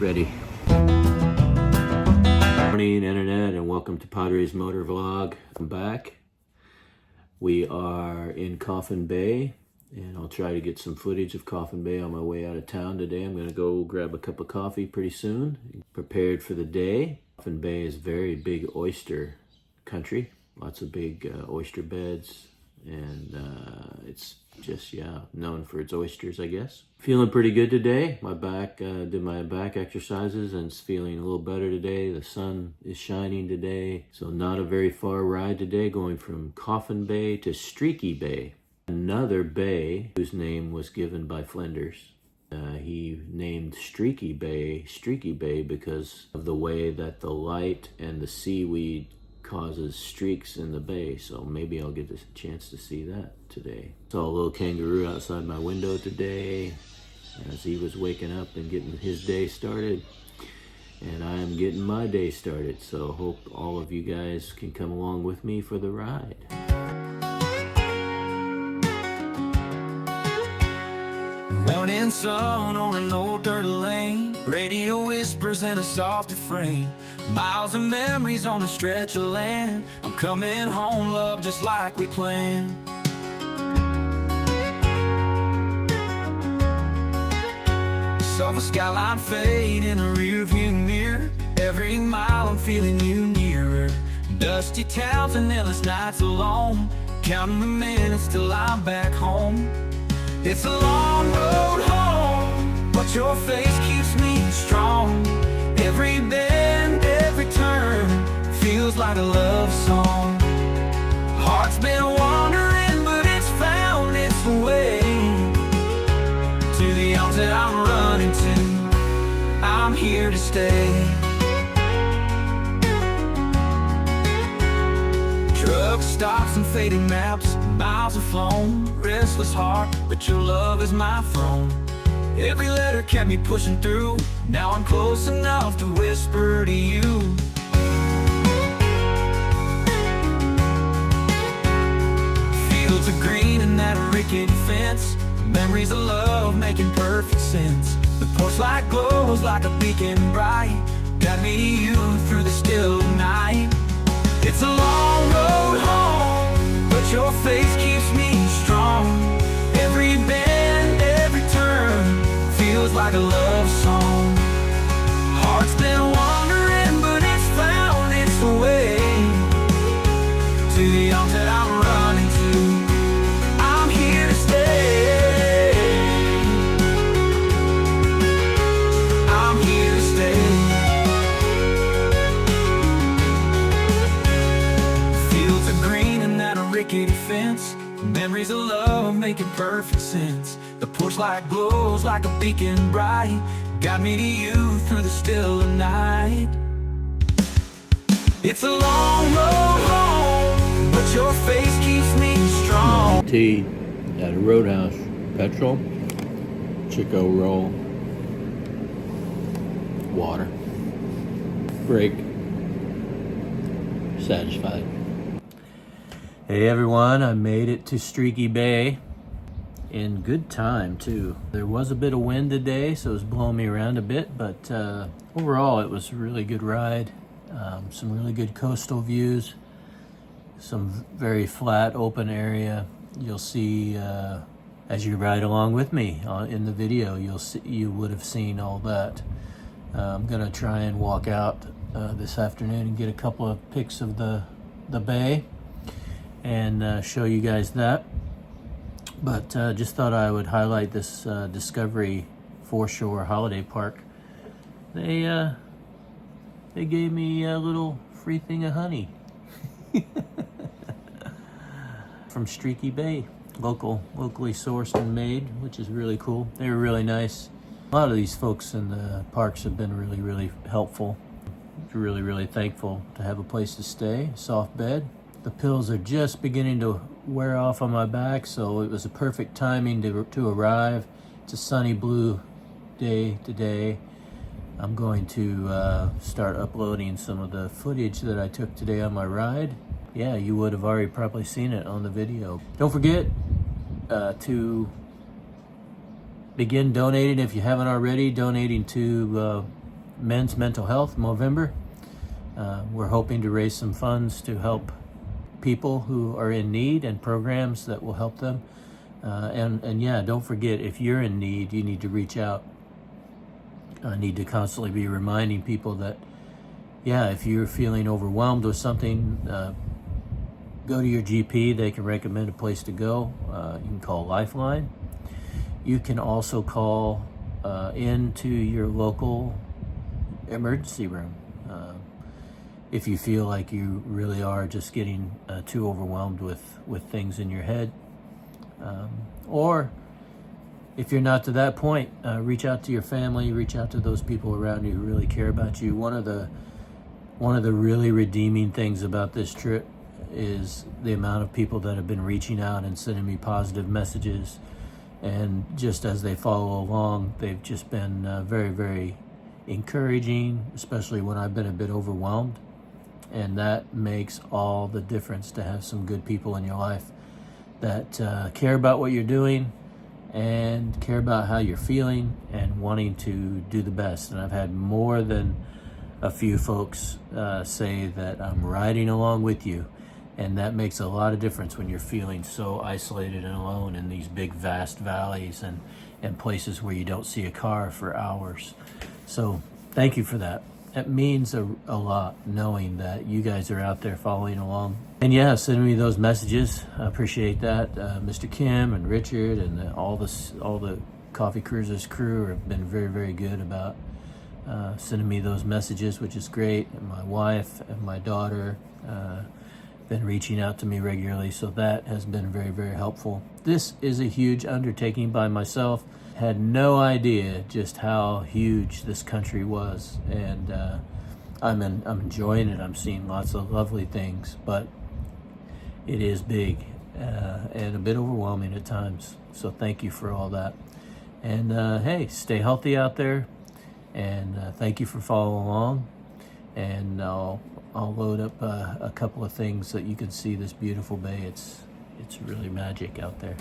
ready. Morning internet, and welcome to Padres Motor Vlog. I'm back. We are in Coffin Bay, and I'll try to get some footage of Coffin Bay on my way out of town today. I'm going to go grab a cup of coffee pretty soon, prepared for the day. Coffin Bay is very big oyster country, lots of big oyster beds, and it's just, known for its oysters, I guess. Feeling pretty good today. My back, did my back exercises and it's feeling a little better today. The sun is shining today, so not a very far ride today, going from Coffin Bay to Streaky Bay, another bay whose name was given by Flinders. He named Streaky Bay because of the way that the light and the seaweed causes streaks in the bay, so maybe I'll get a chance to see that today. Saw a little kangaroo outside my window today as he was waking up and getting his day started, and I am getting my day started, so hope all of you guys can come along with me for the ride. Morning sun on an old dirt lane, radio whispers in a softer frame, miles of memories on a stretch of land. I'm coming home, love, just like we planned. Saw the skyline fade in a rearview mirror. Every mile I'm feeling you nearer. Dusty towns and endless nights alone, counting the minutes till I'm back home. It's a long road home, but your face keeps me strong. Every bend, every turn feels like a love song. Heart's been wandering, but it's found its way to the arms that I'm running to. I'm here to stay. Truck stops and fading maps, miles have flown, restless heart, but your love is my throne. Every letter kept me pushing through, now I'm close enough to whisper to you. Fields of green and that rickety fence, memories of love making perfect sense. The porch light glows like a beacon bright, got me to you through the still night. It's a long road home, but your face keeps me strong. Every bend, every turn feels like a love song. Heart's been wandering, but it's found its way to the arms that I'm running to. I'm here to stay. I'm here to stay. Fields of green and that rickety fence, memories of love making perfect sense. The porch light glows like a beacon bright, got me to you through the still of night. It's a long road home, but your face keeps me strong. Tea at a Roadhouse, petrol, Chico roll, water, break, satisfied. Hey everyone, I made it to Streaky Bay in good time too. There was a bit of wind today, so it was blowing me around a bit, but overall it was a really good ride. Some really good coastal views, some very flat open area. You'll see as you ride along with me in the video, you would have seen all that. I'm gonna try and walk out this afternoon and get a couple of pics of the bay and show you guys that. But just thought I would highlight this Discovery Foreshore Holiday Park. They gave me a little free thing of honey from Streaky Bay, locally sourced and made, which is really cool. They were really nice. A lot of these folks in the parks have been really helpful. Really thankful to have a place to stay, soft bed. The pills are just beginning to wear off on my back, so it was a perfect timing to arrive. It's a sunny blue day today. I'm going to start uploading some of the footage that I took today on my ride. Yeah, you would have already probably seen it on the video. Don't forget to begin donating if you haven't already, donating to Men's Mental Health, Movember. We're hoping to raise some funds to help people who are in need and programs that will help them. And yeah, don't forget, if you're in need, you need to reach out. I need to constantly be reminding people that, yeah, if you're feeling overwhelmed with something, go to your GP. They can recommend a place to go. You can call Lifeline. You can also call into your local emergency room if you feel like you really are just getting too overwhelmed with things in your head. Or if you're not to that point, reach out to your family, reach out to those people around you who really care about you. One of the really redeeming things about this trip is the amount of people that have been reaching out and sending me positive messages. And just as they follow along, they've just been very, very encouraging, especially when I've been a bit overwhelmed. And that makes all the difference, to have some good people in your life that care about what you're doing and care about how you're feeling and wanting to do the best. And I've had more than a few folks say that I'm riding along with you. And that makes a lot of difference when you're feeling so isolated and alone in these big, vast valleys and places where you don't see a car for hours. So thank you for that. It means a lot, knowing that you guys are out there following along. And yeah, sending me those messages. I appreciate that. Mr. Kim and Richard and all the Coffee Cruisers crew have been very, very good about sending me those messages, which is great. And my wife and my daughter been reaching out to me regularly, so that has been very, very helpful. This is a huge undertaking by myself. Had no idea just how huge this country was, and I'm enjoying it. I'm seeing lots of lovely things, but it is big and a bit overwhelming at times. So thank you for all that. And hey, stay healthy out there, and thank you for following along. And I'll load up a couple of things so that you can see this beautiful bay. It's really magic out there.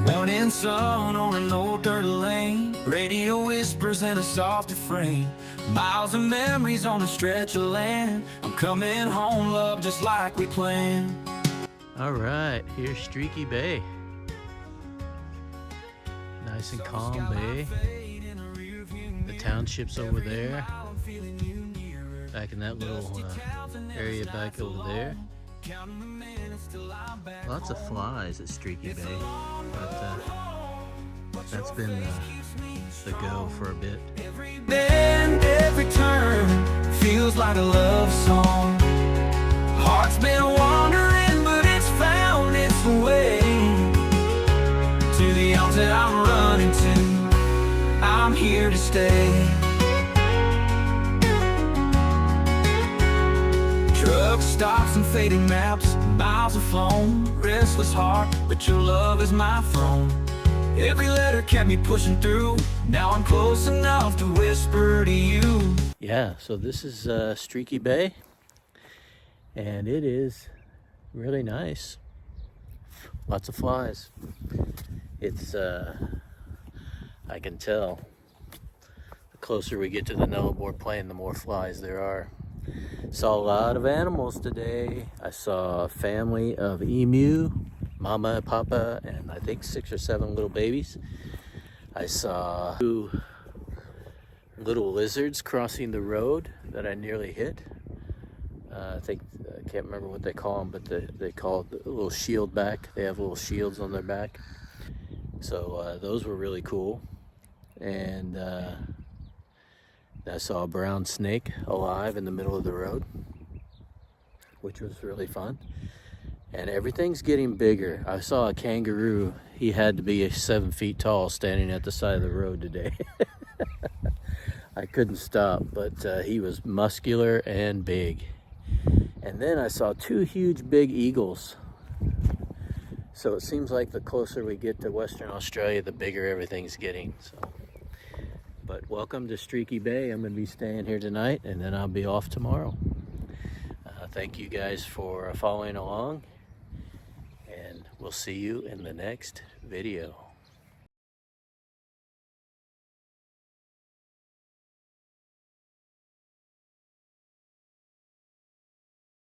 Morning sun on an old dirt lane, radio whispers in a softer frame, miles of memories on a stretch of land. I'm coming home, love, just like we planned. All right, here's Streaky Bay. Nice and calm bay. The township's over there, back in that little area back over there. Lots of flies at Streaky Bay, but that's been the go for a bit. Every bend, every turn feels like a love song. Heart's been wandering, but it's found its way to the arms that I'm running to. I'm here to stay. Truck stops and fading maps, miles have flown, restless heart, but your love is my throne. Every letter kept me pushing through, now I'm close enough to whisper to you. Yeah, so this is Streaky Bay, and it is really nice. Lots of flies. It's, I can tell, the closer we get to the Nullarbor Plain, the more flies there are. Saw a lot of animals today. I saw a family of emu, mama, papa, and I think 6 or 7 little babies. I saw 2 little lizards crossing the road that I nearly hit. I can't remember what they call them, but they call it a little shield back. They have little shields on their back. So those were really cool. And I saw a brown snake alive in the middle of the road, which was really fun. And everything's getting bigger. I saw a kangaroo. He had to be 7 feet tall, standing at the side of the road today. I couldn't stop, but he was muscular and big. And then I saw 2 huge big eagles. So it seems like the closer we get to Western Australia, the bigger everything's getting. So. But welcome to Streaky Bay. I'm going to be staying here tonight, and then I'll be off tomorrow. Thank you guys for following along, and we'll see you in the next video.